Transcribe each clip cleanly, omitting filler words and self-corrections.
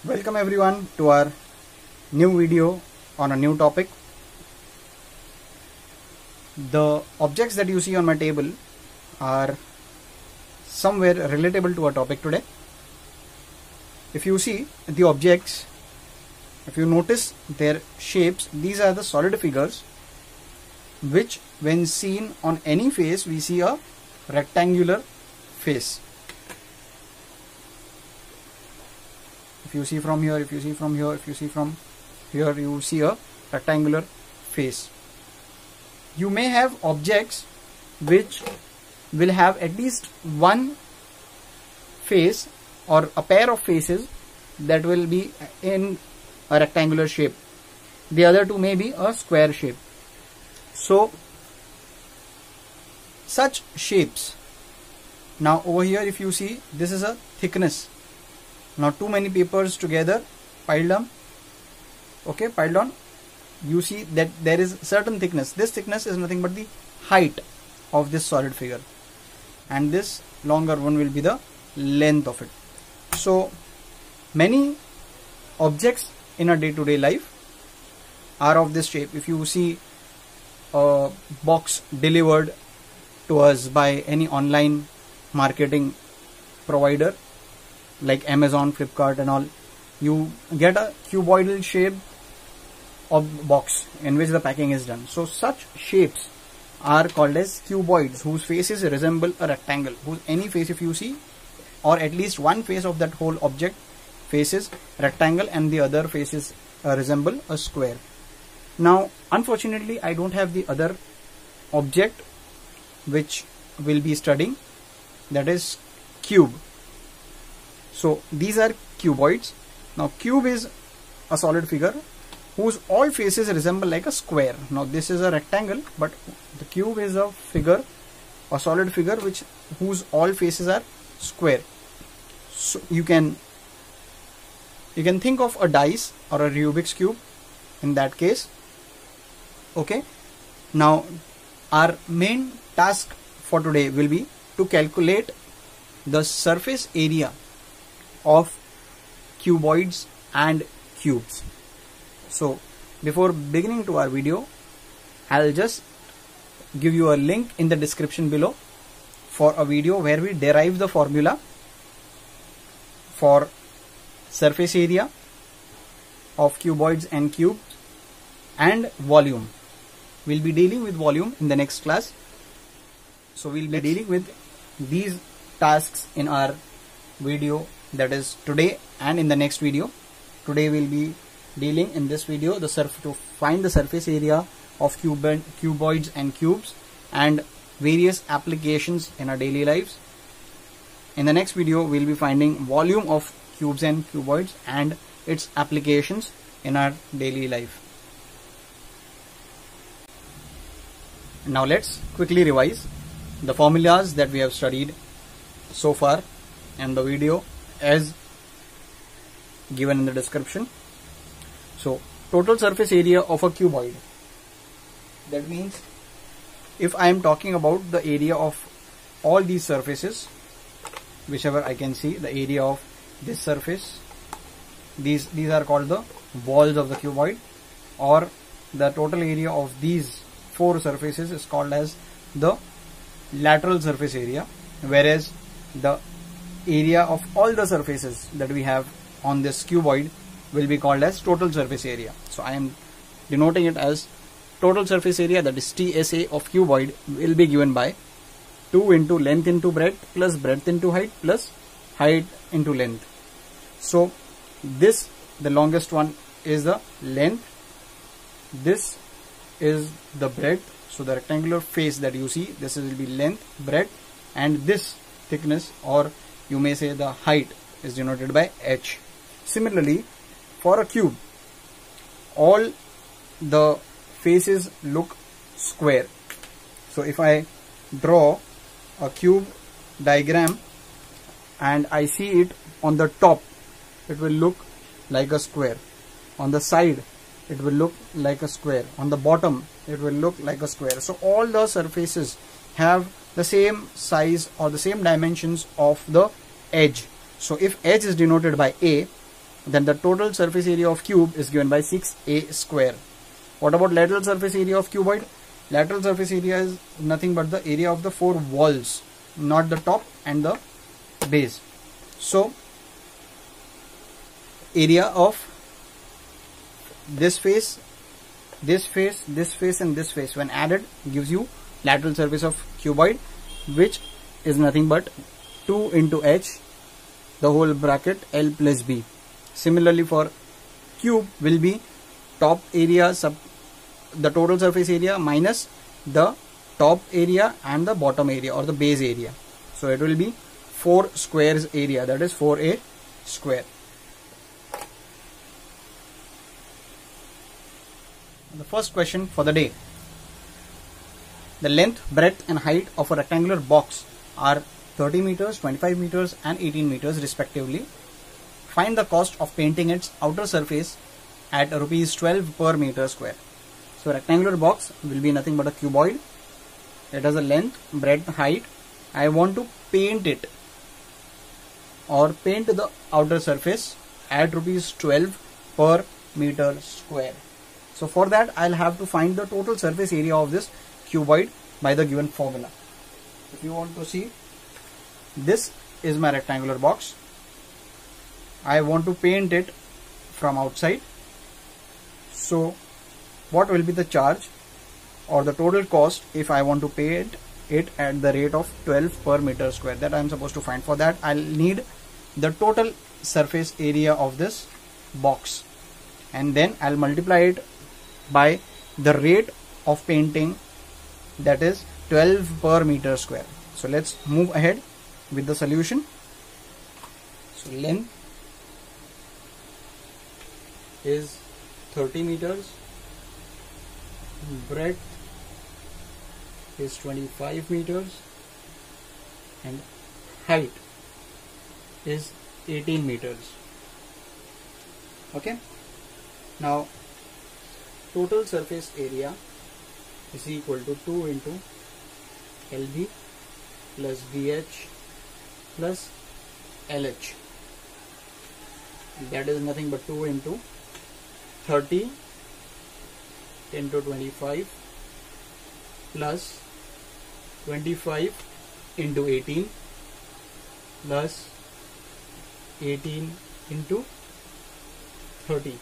Welcome everyone to our new video on a new topic. The objects that you see on my table are somewhere relatable to our topic today. If you see the objects, if you notice their shapes, these are the solid figures which when seen on any face we see a rectangular face. If you see from here, if you see from here, if you see from here, you see a rectangular face. You may have objects which will have at least one face or a pair of faces that will be in a rectangular shape. The other two may be a square shape. So such shapes. Now over here if you see, this is a thickness. Now too many papers together piled on, you see that there is certain thickness. This thickness is nothing but the height of this solid figure, and this longer one will be the length of it. So many objects in a day-to-day life are of this shape. If you see a box delivered to us by any online marketing provider like Amazon, Flipkart and all, you get a cuboidal shape of box in which the packing is done. So such shapes are called as cuboids, whose faces resemble a rectangle, whose any face if you see, or at least one face of that whole object faces rectangle and the other faces resemble a square. Now unfortunately I don't have the other object which we'll be studying, that is cube. So these are cuboids. Now cube is a solid figure whose all faces resemble like a square. Now this is a rectangle, but the cube is a figure, a solid figure whose all faces are square. So you can think of a dice or a Rubik's cube in that case. Okay. Now our main task for today will be to calculate the surface area of cuboids and cubes. So before beginning to our video, I'll just give you a link in the description below for a video where we derive the formula for surface area of cuboids and cubes and volume. We'll be dealing with volume in the next class. So we'll be dealing with these tasks in our video, that is today and in the next video. Today we'll be dealing in this video to find the surface area of cuboids and cubes and various applications in our daily lives. In the next video we'll be finding volume of cubes and cuboids and its applications in our daily life. Now let's quickly revise the formulas that we have studied so far and the video as given in the description. So total surface area of a cuboid, that means if I am talking about the area of all these surfaces, whichever I can see, the area of this surface, these are called the walls of the cuboid, or the total area of these four surfaces is called as the lateral surface area, whereas the area of all the surfaces that we have on this cuboid will be called as total surface area. So I am denoting it as total surface area, that is TSA of cuboid, will be given by 2 into length into breadth plus breadth into height plus height into length. So this, the longest one is the length, this is the breadth. So the rectangular face that you see, this will be length, breadth, and this thickness, or you may say the height, is denoted by H. Similarly, for a cube, all the faces look square. So if I draw a cube diagram and I see it on the top, it will look like a square. On the side, it will look like a square. On the bottom, it will look like a square. So all the surfaces have the same size or the same dimensions of the edge. So if edge is denoted by A, then the total surface area of cube is given by 6a square. What about lateral surface area of cuboid? Lateral surface area is nothing but the area of the four walls, not the top and the base. So area of this face, this face, this face and this face when added gives you lateral surface of cuboid, which is nothing but 2 into h the whole bracket L plus B. Similarly for cube will be top area the total surface area minus the top area and the bottom area or the base area. So it will be 4 squares area, that is 4a square. The first question for the day. The length, breadth and height of a rectangular box are 30 meters, 25 meters and 18 meters respectively. Find the cost of painting its outer surface at rupees 12 per meter square. So rectangular box will be nothing but a cuboid. It has a length, breadth, height. I want to paint it or paint the outer surface at rupees 12 per meter square. So for that I'll have to find the total surface area of this cuboid by the given formula. If you want to see, this is my rectangular box. I want to paint it from outside. So what will be the charge or the total cost if I want to paint it at the rate of 12 per meter square? That I am supposed to find. For that I'll need the total surface area of this box, and then I'll multiply it by the rate of painting, that is 12 per meter square. So let's move ahead with the solution. So length is 30 meters, breadth is 25 meters and height is 18 meters. Okay, now total surface area is equal to 2 into LB plus BH plus LH. That is nothing but 2 into 30 into 25 plus 25 into 18 plus 18 into 30.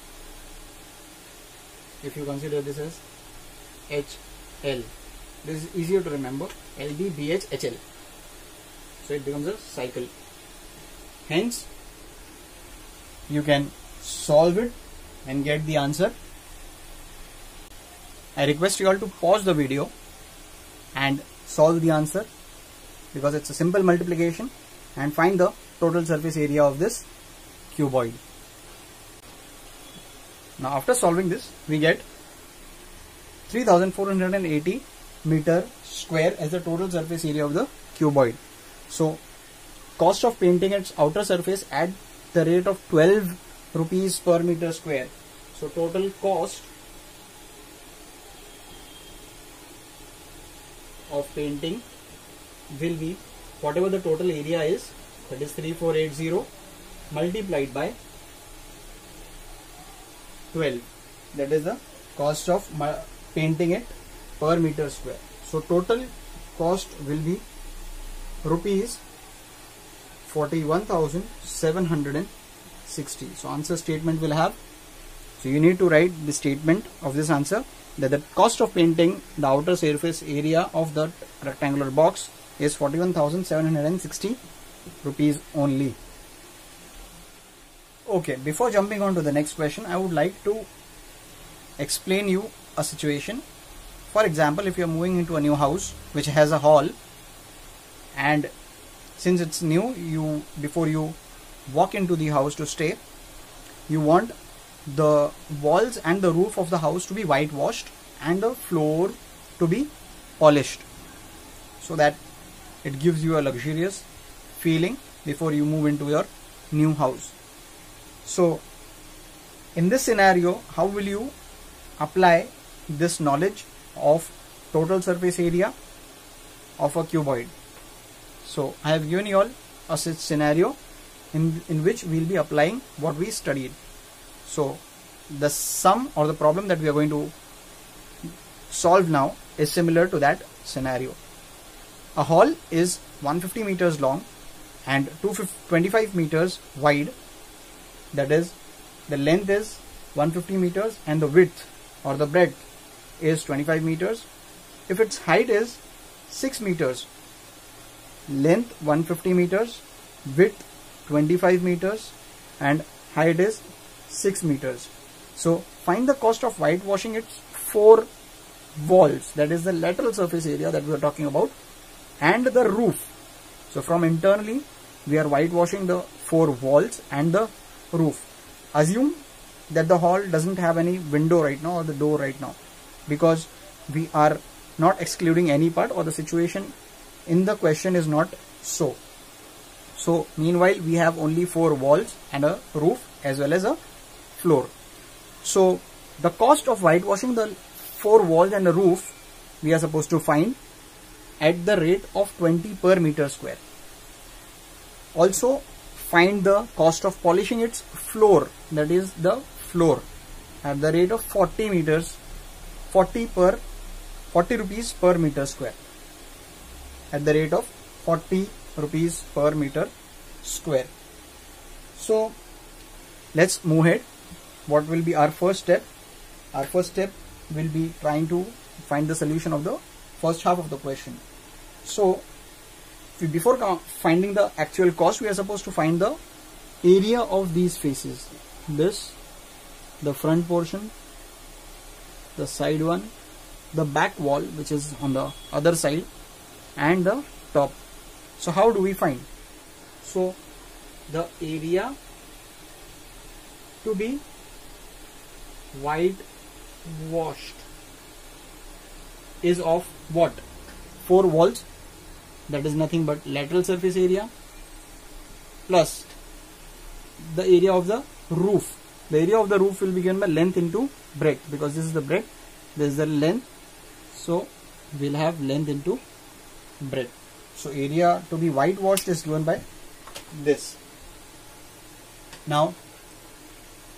If you consider this as HL, this is easier to remember, LB, BH, HL. So it becomes a cycle. Hence, you can solve it and get the answer. I request you all to pause the video and solve the answer, because it's a simple multiplication, and find the total surface area of this cuboid. Now after solving this, we get 3480 meter square as the total surface area of the cuboid. So cost of painting its outer surface at the rate of 12 rupees per meter square. So total cost of painting will be whatever the total area is, that is 3480 multiplied by 12. That is the cost of painting it per meter square. So total cost will be rupees 41,760. So answer statement will have, so you need to write the statement of this answer, that the cost of painting the outer surface area of the rectangular box is 41,760 rupees only. Okay, before jumping on to the next question, I would like to explain you a situation. For example, if you are moving into a new house which has a hall, and since it's new, before you walk into the house to stay, you want the walls and the roof of the house to be whitewashed and the floor to be polished, so that it gives you a luxurious feeling before you move into your new house. So in this scenario, how will you apply this knowledge of total surface area of a cuboid? So I have given you all a such scenario in which we'll be applying what we studied. So the sum or the problem that we are going to solve now is similar to that scenario. A hall is 150 meters long and 25 meters wide. That is, the length is 150 meters and the width or the breadth is 25 meters. If its height is 6 meters, length 150 meters, width 25 meters and height is 6 meters. So find the cost of whitewashing its 4 walls, that is the lateral surface area that we are talking about, and the roof. So from internally we are whitewashing the 4 walls and the roof. Assume that the hall doesn't have any window right now or the door right now, because we are not excluding any part, or the situation in the question is not so. So meanwhile we have only 4 walls and a roof as well as a floor. So the cost of whitewashing the 4 walls and a roof we are supposed to find at the rate of 20 per meter square. Also find the cost of polishing its floor, that is the floor, at the rate of 40 rupees per meter square, at the rate of 40 rupees per meter square. So let's move ahead. What will be our first step? Our first step will be trying to find the solution of the first half of the question. So before finding the actual cost, we are supposed to find the area of these faces. This, the front portion, the side one, the back wall which is on the other side, and the top. So how do we find? So the area to be whitewashed is of what? 4 walls, that is nothing but lateral surface area, plus the area of the roof. The area of the roof will be given by length into breadth, because this is the breadth, this is the length, so we'll have length into breadth. So area to be whitewashed is given by this. Now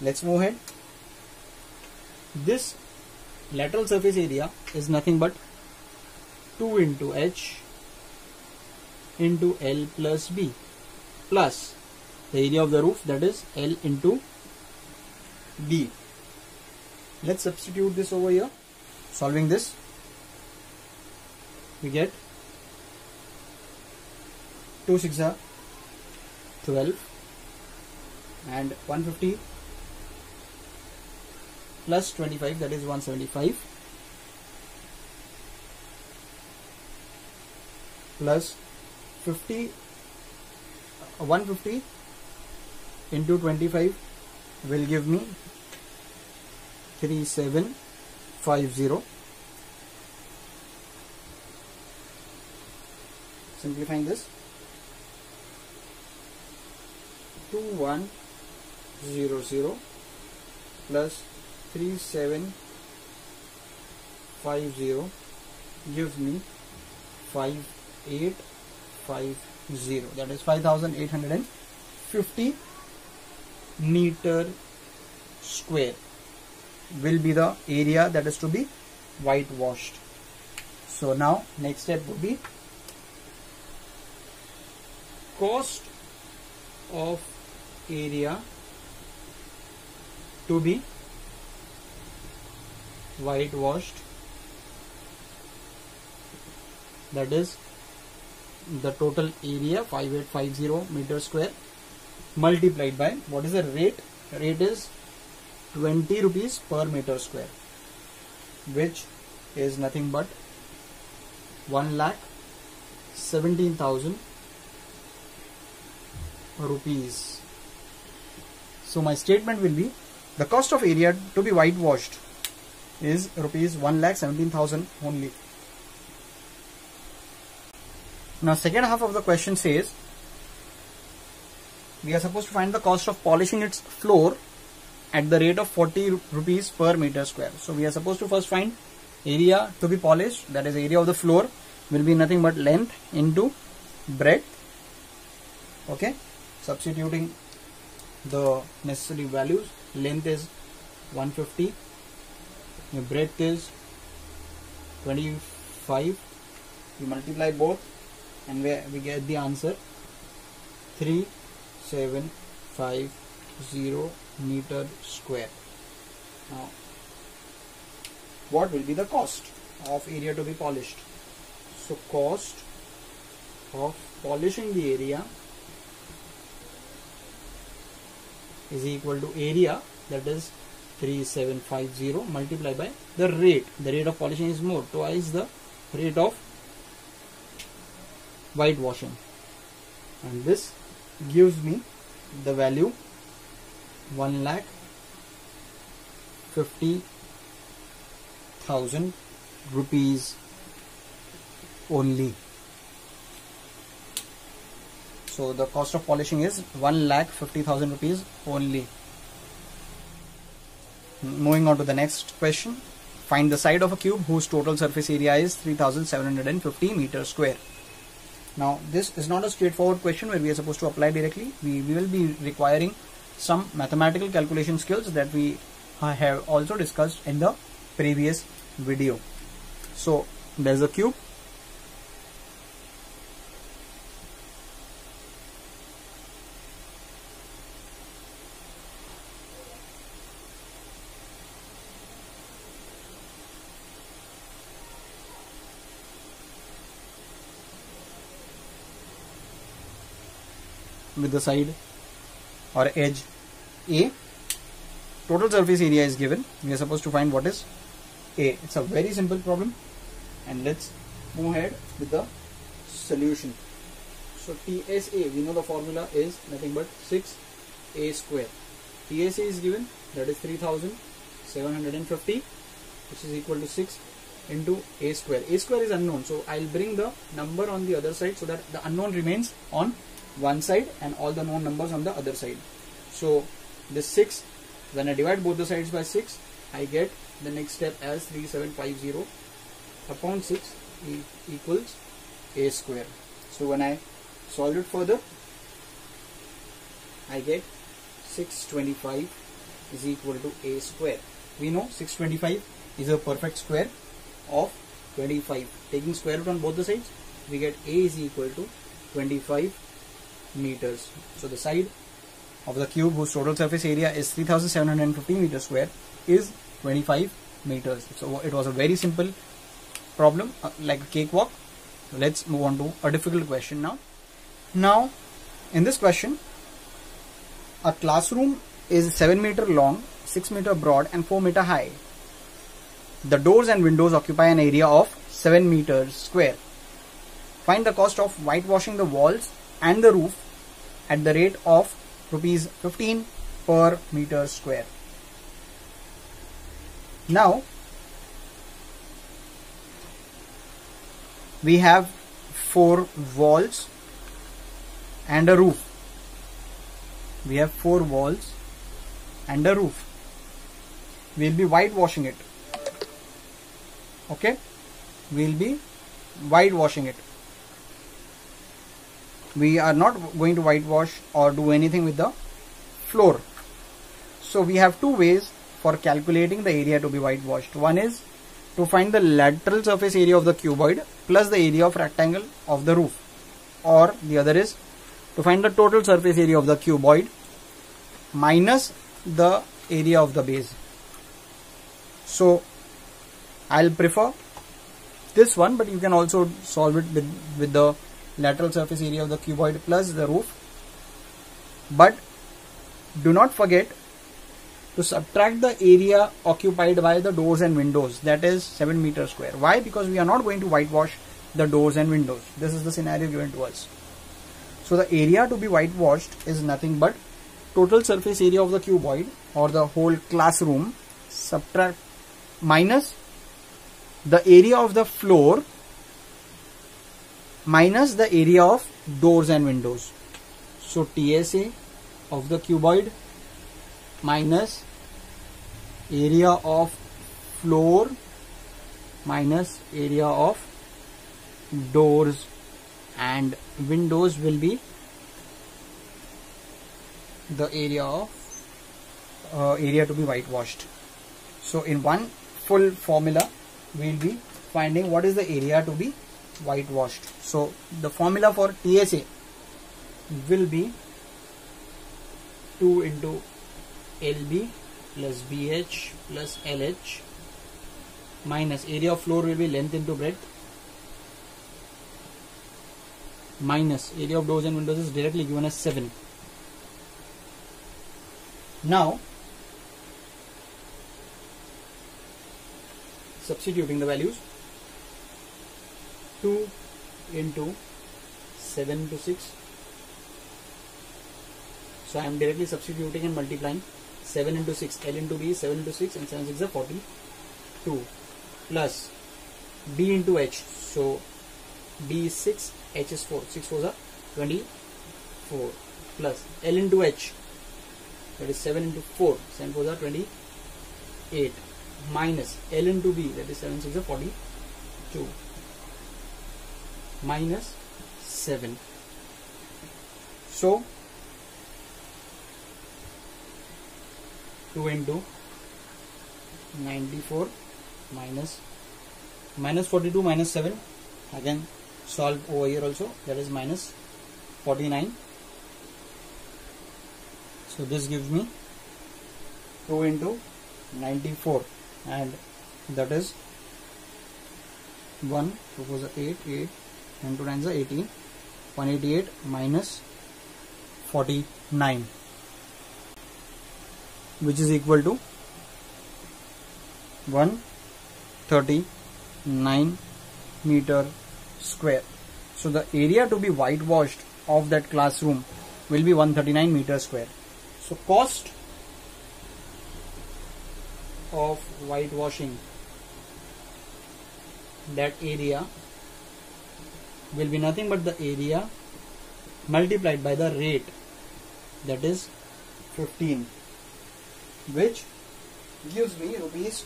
let's move ahead. This lateral surface area is nothing but 2 into H into L plus B, plus the area of the roof, that is L into B. Let's substitute this over here. Solving this, we get 2 6 are 12 and 150 plus 25, that is 175, plus 150 into 25 will give me 3750. Simplifying this, 2100 plus 3750 gives me 5850, that is 5850 meter square will be the area that is to be whitewashed. So now next step would be cost of area to be whitewashed, that is the total area 5850 meter square multiplied by what is the rate? Rate is 20 rupees per meter square, which is nothing but 1,17,000 rupees. So my statement will be the cost of area to be whitewashed is rupees 1,17,000 only. Now second half of the question says we are supposed to find the cost of polishing its floor at the rate of 40 rupees per meter square. So we are supposed to first find area to be polished, that is area of the floor will be nothing but length into breadth, okay, substituting the necessary values. Length is 150, your breadth is 25. You multiply both and we get the answer 3750 meter square. Now, what will be the cost of area to be polished? So cost of polishing the area is equal to area, that is 3750, multiplied by the rate. The rate of polishing is more, twice the rate of whitewashing, and this gives me the value 1,50,000 rupees only. So the cost of polishing is 1,50,000 rupees only. Moving on to the next question. Find the side of a cube whose total surface area is 3,750 meters square. Now this is not a straightforward question where we are supposed to apply directly. We will be requiring some mathematical calculation skills that we have also discussed in the previous video. So there's a cube. With the side or edge A, total surface area is given. We are supposed to find what is A. It's a very simple problem, and let's move ahead with the solution. So TSA, we know the formula is nothing but 6A square. TSA is given, that is 3,750, which is equal to 6 into A square. A square is unknown, so I'll bring the number on the other side so that the unknown remains on one side and all the known numbers on the other side. So this 6, when I divide both the sides by 6, I get the next step as 3750 upon 6 equals A square. So when I solve it further, I get 625 is equal to A square. We know 625 is a perfect square of 25. Taking square root on both the sides, we get A is equal to 25 meters. So the side of the cube whose total surface area is 3,750 meters square is 25 meters. So it was a very simple problem, like a cakewalk. Let's move on to a difficult question now. Now in this question, a classroom is 7 meter long, 6 meter broad and 4 meter high. The doors and windows occupy an area of 7 meters square. Find the cost of whitewashing the walls and the roof at the rate of rupees 15 per meter square. Now we have 4 walls and a roof. We have 4 walls and a roof. We'll be whitewashing it. Okay, we'll be whitewashing it. We are not going to whitewash or do anything with the floor. So we have 2 ways for calculating the area to be whitewashed. One is to find the lateral surface area of the cuboid plus the area of rectangle of the roof, or the other is to find the total surface area of the cuboid minus the area of the base. So I'll prefer this one, but you can also solve it with the lateral surface area of the cuboid plus the roof. But do not forget to subtract the area occupied by the doors and windows, that is 7 meters square. Why? Because we are not going to whitewash the doors and windows. This is the scenario given to us. So the area to be whitewashed is nothing but total surface area of the cuboid or the whole classroom subtract minus the area of the floor minus the area of doors and windows. So TSA of the cuboid minus area of floor minus area of doors and windows will be the area of area to be whitewashed. So in one full formula we will be finding what is the area to be whitewashed. So the formula for TSA will be 2 into LB plus BH plus LH minus area of floor will be length into breadth minus area of doors and windows is directly given as 7. Now substituting the values, 2 into 7 into 6. So I am directly substituting and multiplying. 7 into 6, L into B, 7 into 6 and 7 6 are 42 plus B into H. So B is 6, H is 4, 6 4s are 24 plus L into H, that is 7 into 4, 7 4s are 28 minus L into B, that is 7 6 are 42 minus 7. So 2 into 94 minus 42 minus 7, again solve over here also, that is minus 49. So this gives me 2 into 94 and that is 1, 2 4 is 8, 8 and 2 9 is 18, 188 minus 49, which is equal to 139 meter square. So the area to be whitewashed of that classroom will be 139 meter square. So cost of whitewashing that area will be nothing but the area multiplied by the rate, that is 15, which gives me rupees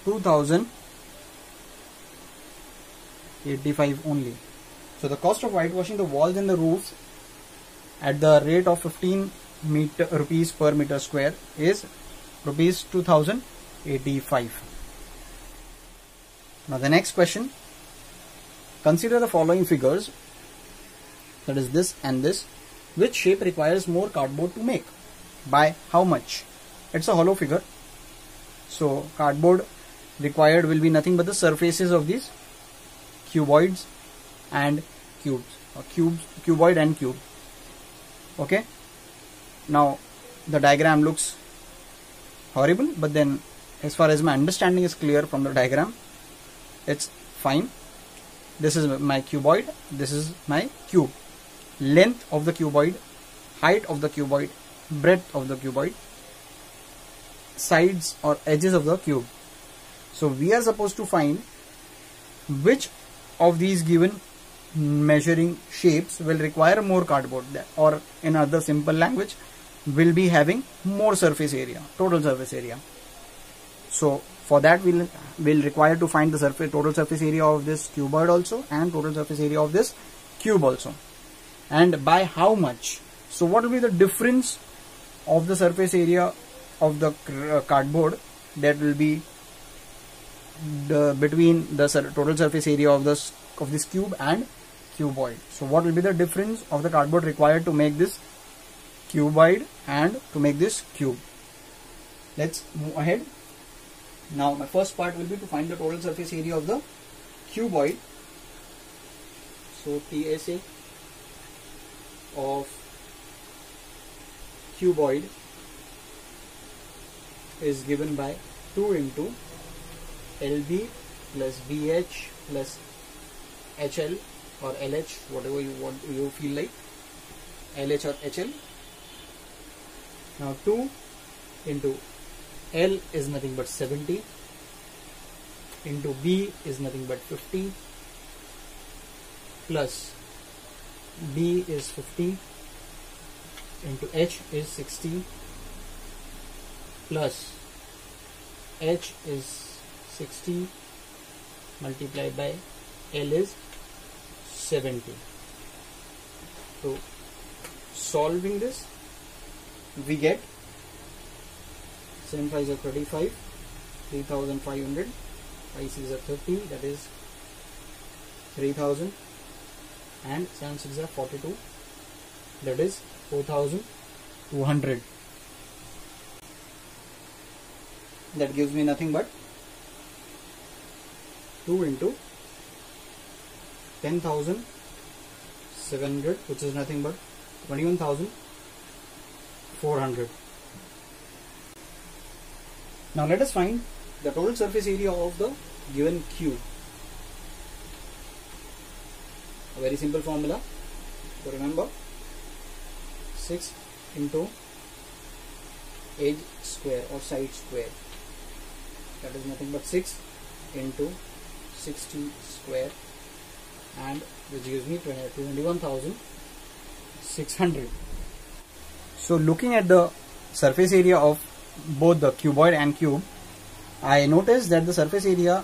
2085 only. So the cost of whitewashing the walls and the roofs at the rate of 15 rupees per meter square is rupees 2085. Now the next question, consider the following figures, that is this and this. Which shape requires more cardboard to make? By how much? It's a hollow figure. So cardboard required will be nothing but the surfaces of these cuboids and cubes, or cuboid and cube. Okay. Now the diagram looks horrible, but then as far as my understanding is clear from the diagram, it's fine. This is my cuboid, this is my cube. Length of the cuboid, height of the cuboid, breadth of the cuboid, sides or edges of the cube. So we are supposed to find which of these given measuring shapes will require more cardboard, or in other simple language will be having more surface area, total surface area. So for that we'll require to find the total surface area of this cuboid also and total surface area of this cube also, and by how much. So what will be the difference of the surface area of the cardboard that will be between the total surface area of this cube and cuboid. So what will be the difference of the cardboard required to make this cuboid and to make this cube? Let's move ahead. Now my first part will be to find the total surface area of the cuboid. So TSA of cuboid is given by 2 into LB plus BH plus HL or LH, whatever you feel like, LH or HL. Now 2 into L is nothing but 70 into B is nothing but 50 plus B is 50 into H is 60 plus H is 60 multiplied by L is 70. So solving this, we get 7 5s are 35, 3500, 5 6s are 30, that is 3000, and 7 6s are 42, that is 4200. That gives me nothing but 2 into 10,700, which is nothing but 21,400. Now let us find the total surface area of the given cube. A very simple formula to remember: 6 into edge square or side square, that is nothing but 6 into 60 square, and which gives me 21,600. So looking at the surface area of both the cuboid and cube, I noticed that the surface area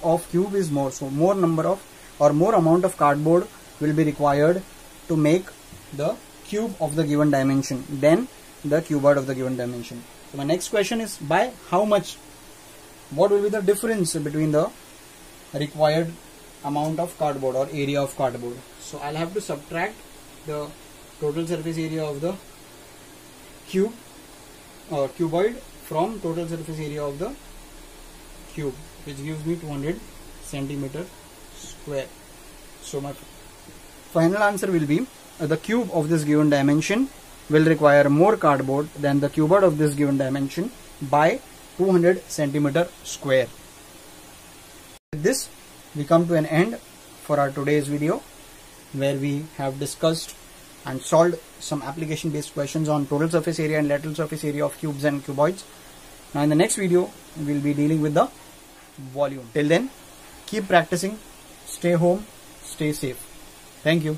of cube is more, so more number of or more amount of cardboard will be required to make the cube of the given dimension than the cuboid of the given dimension. So my next question is, by how much? What will be the difference between the required amount of cardboard or area of cardboard? So I'll have to subtract the total surface area of the cube or cuboid from total surface area of the cube, which gives me 200 centimeter square. So my final answer will be the cube of this given dimension will require more cardboard than the cuboid of this given dimension by 200 centimeter square. With this, we come to an end for our today's video, where we have discussed and solved some application based questions on total surface area and lateral surface area of cubes and cuboids. Now in the next video, we will be dealing with the volume. Till then, keep practicing, stay home, stay safe. Thank you.